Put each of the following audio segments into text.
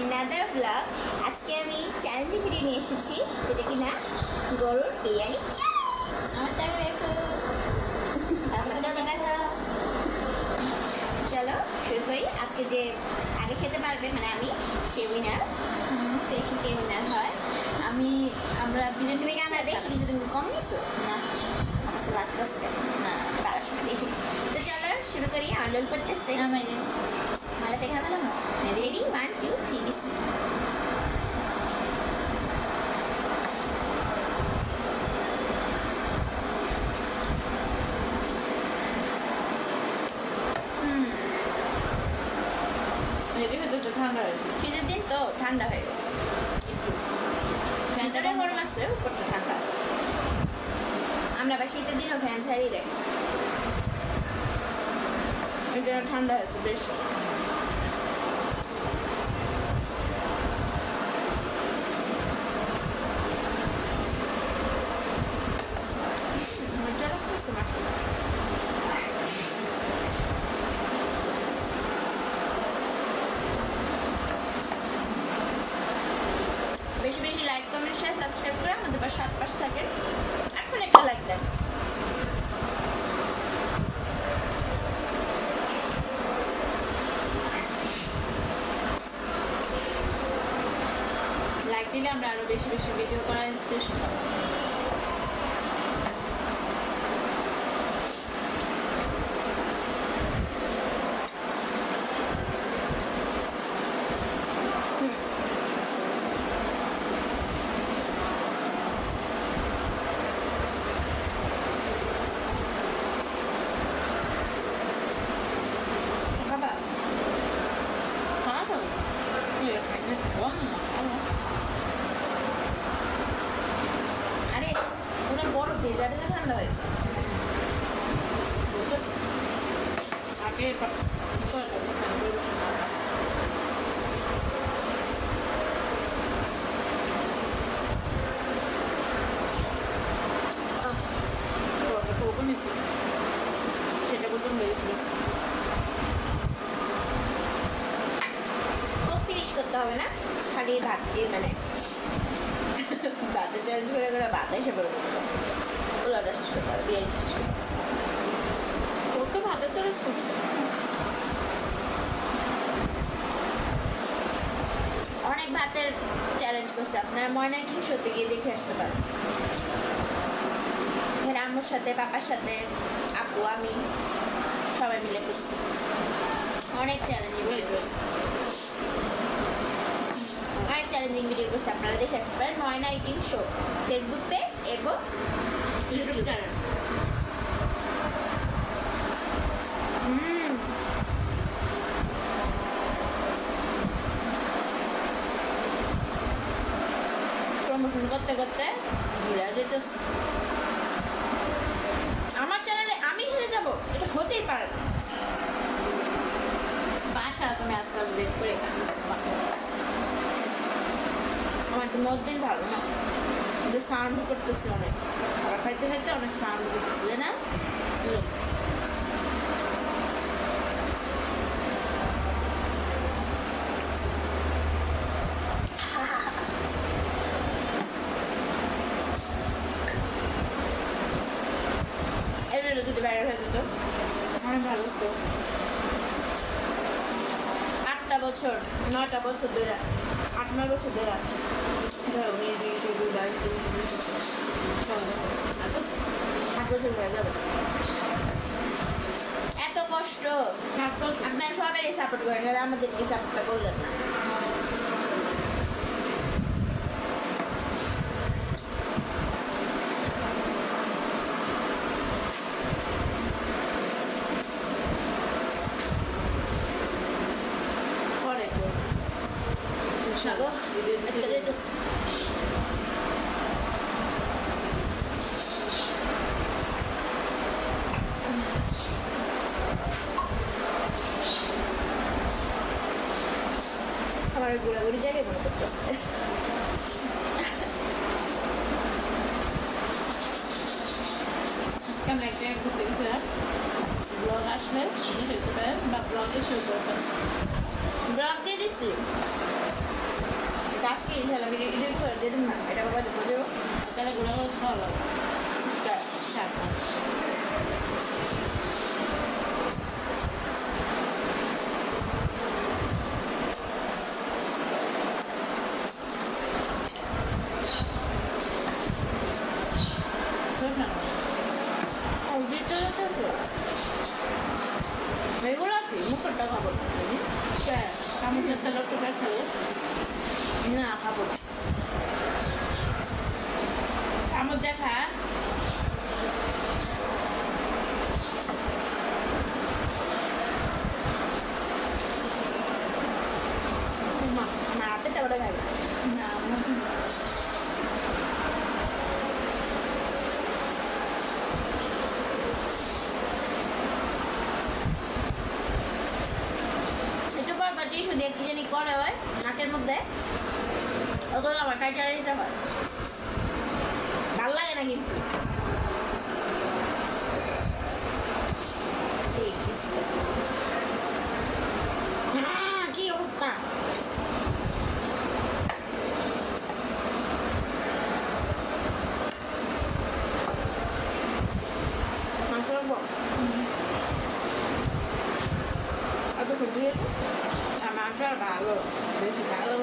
another vlog. আজকে আমি challenging video নিয়ে এসেছি যেটা কিনা গরুর বিরিয়ানি চলো শুরু করি। আজকে যে আগে খেতে পারবে মানে আমি সে উইনার। দেখি কে উইনার হয়। আমরা বিরিয়ানি তুমি কেন বেশি কিছু তুমি কম নিছো না আমার লাগতেছে না 1200 দেখি। তো চলো শুরু করি। আলোল করতেছে মালাটা খাবে না রেডি 1 2 3 বিসমিল্লাহ। ঠান্ডা হয়েছে শীতের দিন তো ঠান্ডা হয়ে গেছে একটু ফ্যানটা গরম আছে উপরটা ঠান্ডা আছে। আমরা আবার শীতের দিনও ফ্যান ছাড়িয়ে রাখি এটা ঠান্ডা হয়েছে বেশ। মজা লাগতেছে মাসাল্লাহ। বেশি বেশি লাইক কমেন্ট শেয়ার সাবস্ক্রাইব করে আমাদের পাশে থাকেন। এখন একটা লাইক দেন। লাইক দিলে আমরা আরো বেশি বেশি ভিডিও করার ইন্সপিরেশন পাবো। আরে পুরো বড় ভেজা ভেজা ঠান্ডা হয়েছে। আগে সেটা বলতে হয়েছিল খুব ফিনিশ করতে হবে না, খালি ভাত দিয়ে মানে ভাতে চেঞ্জ করে করে ভাত এসে করে পোলাওটা শেষ করতে হবে, বিরিয়ানি শেষ করতে হবে। তোর তো ভাতের চয়েস করছে। অনেক ভাতের চ্যালেঞ্জ করছে, আপনারা ময়নাইটিং সত্যি গিয়ে দেখে আসতে পারেন। এখানে আম্মুর সাথে পাপার সাথে আপু আমি সবাই মিলে করছি, অনেক চ্যালেঞ্জিং ভিডিও করছি, অনেক চ্যালেঞ্জিং ভিডিও করছি। আপনারা দেখে আসতে পারেন ময়না ইটিং শো ফেসবুক পেজ এবং ইউটিউব চ্যানেল। প্রমোশন করতে করতে ঘুরে যেতেছে। আমার চ্যানেলে আমি হেরে যাব এটা হতেই পারে না। বাসা তুমি আজকাল বের করে আমার তো মধ্যদিন ভালো না, কিন্তু সাউন্ড করতেছি অনেক, খাবার খাইতে খাইতে অনেক সাউন্ড করতেছিল না। এটা যদি বাইরে হয়ে যেত অনেক ভালো তো। 8টা বছর 9টা বছর ধরে 8-9 বছর ধরে 8 বছর হয়ে যাবে। এত কষ্ট আপনারা সবাই সাপোর্ট করেন, আর আমাদেরকে সাপোর্টটা করলেন না। একটা যেতেছে আমার ঘোরাঘুরি জায়গায় মনে করতেছে। আজকে আমরা একটা ঘুরতে গেছিলাম, ব্লগ আসলে দেখতে পারেন বা ব্লগে শুরু করতে ব্লগ দিয়ে দিচ্ছি আজকে ইনশাল্লাহ এডিট করে দিয়ে দিন না, এটা বাবা বুঝেও তাহলে গুঁড়া করে খাওয়া লাগবে শাক দিতে যেতেছে এগুলো কি মুখটা খাবো না কামড়ের তেল একটু খাবে না খাবো না কামড় দেখা না হাতেরটা ওটা খাবে না টিস্যু দিয়ে কি জানি করে হয় নাকের মধ্যে, ওগুলো আমার কাইটা দিতে হয়, ভালো লাগে না কিন্তু। কি অবস্থা, মাংস রাখবো এত সবজি মাংস আর ভালো বেশি ভালো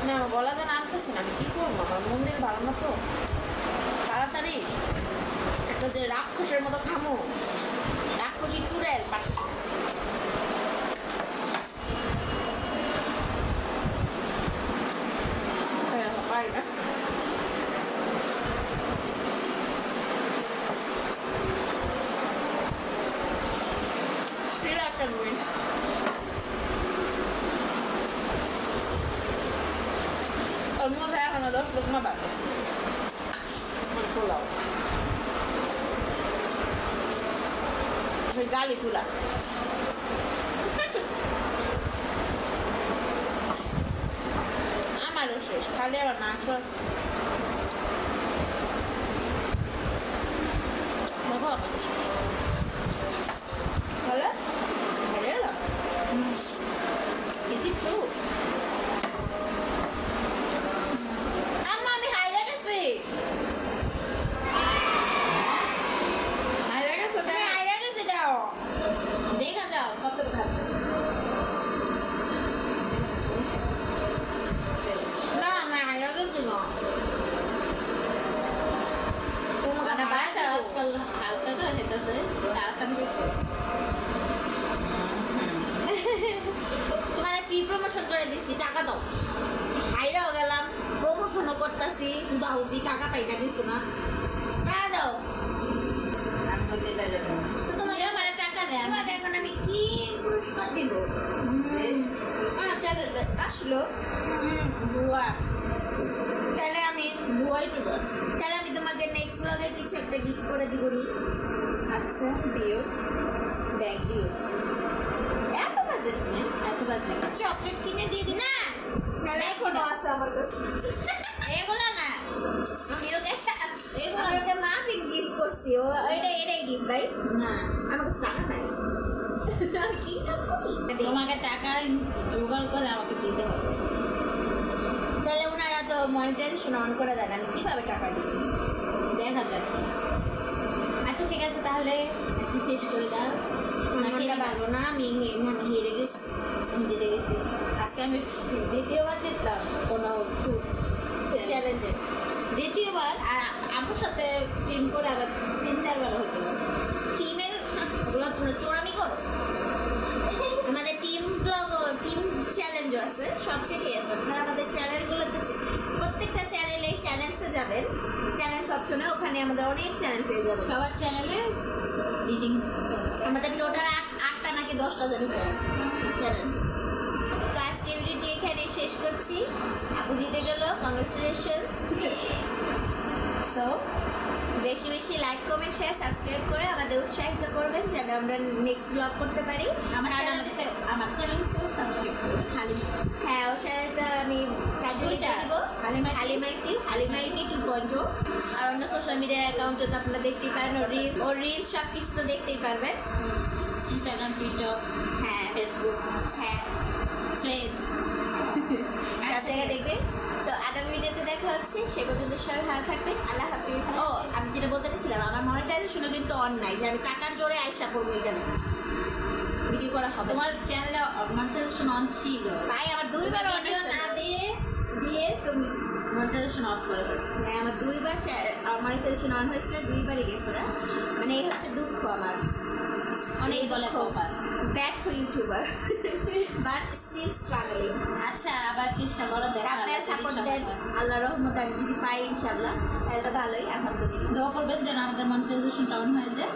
না, আমার গলাতে নামতেছি না, আমি কী করবো, আমার মন্দির ভালো না তো, তাড়াতাড়ি একটা যে রাক্ষসের মতো খামো, রাক্ষসী চুড়েল পাচ্ছি না, পারি না। Still I can win. ওর মধ্যে এখনো 10 লোক না বাকি আছে পোলাও, ওই গালি ফুলা আমারও শেষ, খালি আবার মাংস আছে। দেখো আমাদের শেষ হলে হেরে গেলাম। Is it true? দেখা যাও কত না আমি হাইরা গেছি না কোনো গানা বাসা আজকাল হালকা করে খেতেছে তাড়াতাড়ি গেছে তোমার ফ্রি প্রমোশন করে দিচ্ছি, টাকা দাও, হাইরাও গেলাম, প্রমোশনও করতেছি, দাও দি টাকা পাই না কিছু না, টাকা দাও। তো তোমাকে আমার টাকা দেয়, তোমাকে এখন আমি কি পুরস্কার দিব? আসলো বুয়া, তাহলে আমি বুয়া ইউটিউবার, তাহলে আমি তোমাকে নেক্সট ব্লগে কিছু একটা গিফট করে দিব নি। আচ্ছা দিও, ব্যাগ দিও, এত বাজেট নেই, এত বাজেট চকলেট কিনে দিয়ে দি না, তাহলে এখনো আছে আমার কাছে এগুলো না, আমি ওকে মাফিন গিফট করছি, ও এটাই গিফট ভাই না, আমার কাছে টাকা নাই, কি করি, তোমাকে টাকা জোগাড় করে আমাকে দিতে হবে, তাহলে ওনারা তো মনিটাইজেশন অন করে দেন, আমি কীভাবে টাকা দিব, দেখা যাচ্ছে। আচ্ছা ঠিক আছে তাহলে আজকে শেষ করে দাও, মনটা ভালো না, আমি হেরে গেছি, আমি জিতে গেছি, আজকে আমি দ্বিতীয়বার জিতলাম কোনো ফুড চ্যালেঞ্জে, দ্বিতীয়বার, আর আমার সাথে টিম করে আবার 3-4 বার হতে পারে, টিমের ওগুলো তোমরা চোরামি করো, আমাদের টিম ব্লগ টিম চ্যালেঞ্জও আছে, সব থেকেই আছে, আপনারা আমাদের চ্যানেলগুলোতে প্রত্যেকটা চ্যানেলে চ্যানেলসে যাবেন, চ্যানেলস অপশনে, ওখানে আমাদের অনেক চ্যানেল পেয়ে যাবেন, সবার চ্যানেলে রিডিং, আমাদের টোটাল 8টা নাকি 10টা জানি চ্যানেল। তো আজকে ভিডিওটি এখানে শেষ করছি, আপু জিতে গেল, কংগ্রেচুলেশনস। সো বেশি বেশি লাইক কমেন্ট শেয়ার সাবস্ক্রাইব করে আমাদের উৎসাহিত করবেন যেন আমরা নেক্সট ব্লগ করতে পারি। আমার চ্যানেলটাও সাবস্ক্রাইব করুন। হ্যাঁ, ওর চ্যানেলটা আমি টাইটেল লিখে দিব, হালিমাইতি 2.0, আর অন্য সোশ্যাল মিডিয়া অ্যাকাউন্টে তো আপনারা দেখতেই পারেন, ওর রিলস সব কিছু তো দেখতেই পারবেন, ইনস্টাগ্রাম, টিকটক, হ্যাঁ ফেসবুক, হ্যাঁ থ্রেড সব জায়গায় দেখবে। তো আগামী ভিডিওতে দেখা হচ্ছে, সে পর্যন্ত সবাই ভালো থাকবে। আল্লাহ হাফিজ। ও আমি যেটা বলতে চাইছিলাম, আমার মনিটাইজেশন কিন্তু অন নাই, যে আমি টাকার জোরে আইসা পড়বো এখানে ভিডিও করা হবে। তোমার চ্যানেলে মনিটাইজেশন অন ছিল, ভাই আমার দুইবার ভিডিও না দিয়ে তুমি মনিটাইজেশন অফ করে ফেলছো। হ্যাঁ আমার দুইবার মনিটাইজেশন অন হয়েছে, দুইবারই গেছে না। মানে এই হচ্ছে দুঃখ আমার, অনেক বলে কপাল। ব্যর্থ ইউটিউবার বাট স্টিল স্ট্রাগলিং। আচ্ছা আবার চেষ্টা করো, দেখা আপনারা সাপোর্ট দেন, আল্লাহ রহমতে আমি যদি পাই ইনশাল্লাহ তাহলে ভালোই, আলহামদুলিল্লাহ। দোয়া করবেন যেন আমাদের মনিটাইজেশন ডাউন হয়ে যায়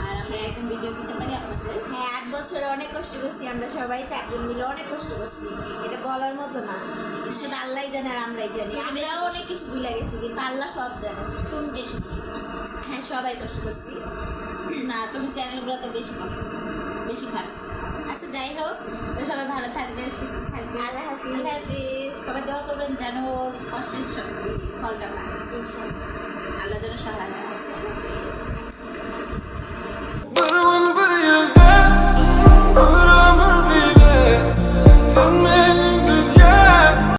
আর আমরা এরকম ভিডিও দিতে পারি আপনাদের। হ্যাঁ 8 বছরে অনেক কষ্ট করছি আমরা সবাই, 4 জন মিলে অনেক কষ্ট করছি, এটা বলার মতো না। সেটা আল্লাহই জানে আর আমরাই জানি। আমরাও অনেক কিছু ভুলে গেছি, কিন্তু আল্লাহ সব জানে। তুমি বেশি, হ্যাঁ সবাই কষ্ট করছি। না তুমি চ্যানেলগুলোতে বেশি কষ্ট করছো, বেশি খাচ্ছ। আচ্ছা যাই হোক, তো সবাই ভালো থাকবে, সুস্থ থাকবে। আল্লাহ হাফিজ। আল্লাহ হাফিজ। সবাই দোয়া করবেন যেন ওর কষ্টের ফলটা পায় ইনশাল্লাহ।